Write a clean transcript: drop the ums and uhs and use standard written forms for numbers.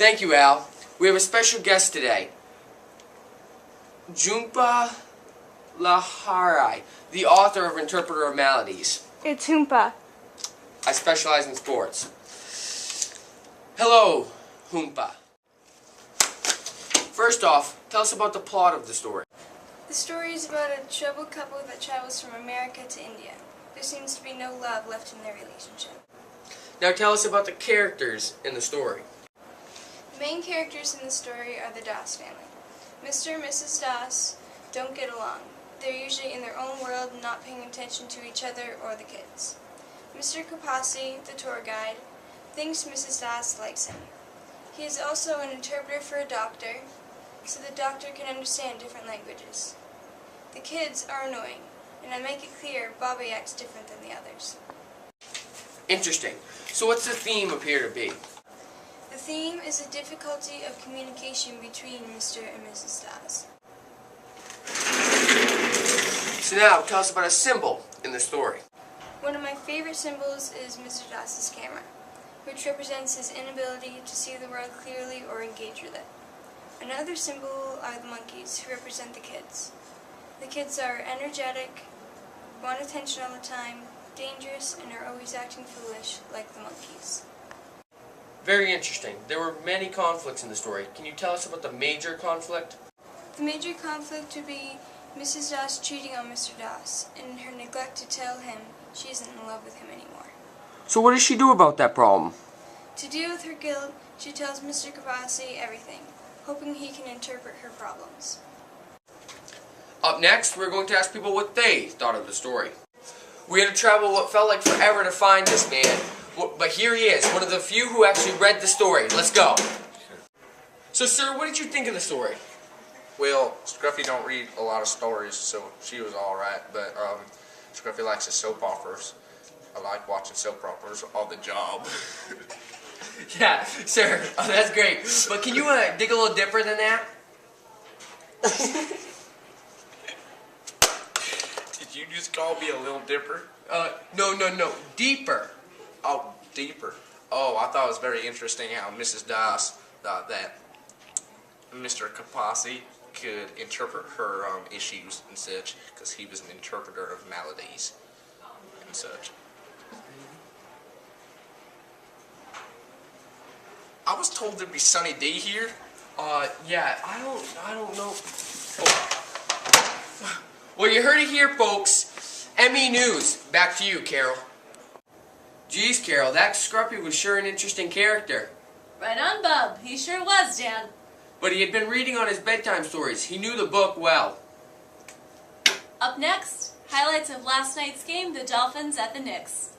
Thank you, Al. We have a special guest today. Jhumpa Lahiri, the author of Interpreter of Maladies. It's Jhumpa. I specialize in sports. Hello, Jhumpa. First off, tell us about the plot of the story. The story is about a troubled couple that travels from America to India. There seems to be no love left in their relationship. Now tell us about the characters in the story. The main characters in the story are the Das family. Mr. and Mrs. Das don't get along. They're usually in their own world, not paying attention to each other or the kids. Mr. Kapasi, the tour guide, thinks Mrs. Das likes him. He is also an interpreter for a doctor, so the doctor can understand different languages. The kids are annoying, and I make it clear Bobby acts different than the others. Interesting. So what's the theme appear to be? The theme is the difficulty of communication between Mr. and Mrs. Das. So now tell us about a symbol in the story. One of my favorite symbols is Mr. Das's camera, which represents his inability to see the world clearly or engage with it. Another symbol are the monkeys, who represent the kids. The kids are energetic, want attention all the time, dangerous, and are always acting foolish, like the monkeys. Very interesting. There were many conflicts in the story. Can you tell us about the major conflict? The major conflict would be Mrs. Das cheating on Mr. Das, and her neglect to tell him she isn't in love with him anymore. So what does she do about that problem? To deal with her guilt, she tells Mr. Kapasi everything, hoping he can interpret her problems. Up next, we're going to ask people what they thought of the story. We had to travel what felt like forever to find this man, but here he is, one of the few who actually read the story. Let's go. So, sir, what did you think of the story? Well, Scruffy don't read a lot of stories, so she was alright, but Scruffy likes his soap operas. I like watching soap operas on the job. Yeah, sir. Oh, that's great. But can you dig a little deeper than that? Did you just call me a little dipper? No. Deeper. Oh, deeper. Oh, I thought it was very interesting how Mrs. Das thought that Mr. Kapasi could interpret her issues and such, because he was an interpreter of maladies and such. I was told there'd be Sunny D here. Yeah, I don't know. Oh. Well, you heard it here, folks. ME News. Back to you, Carol. Geez, Carol, that Scruffy was sure an interesting character. Right on, Bub. He sure was, Dan. But he had been reading on his bedtime stories. He knew the book well. Up next, highlights of last night's game, the Dolphins at the Knicks.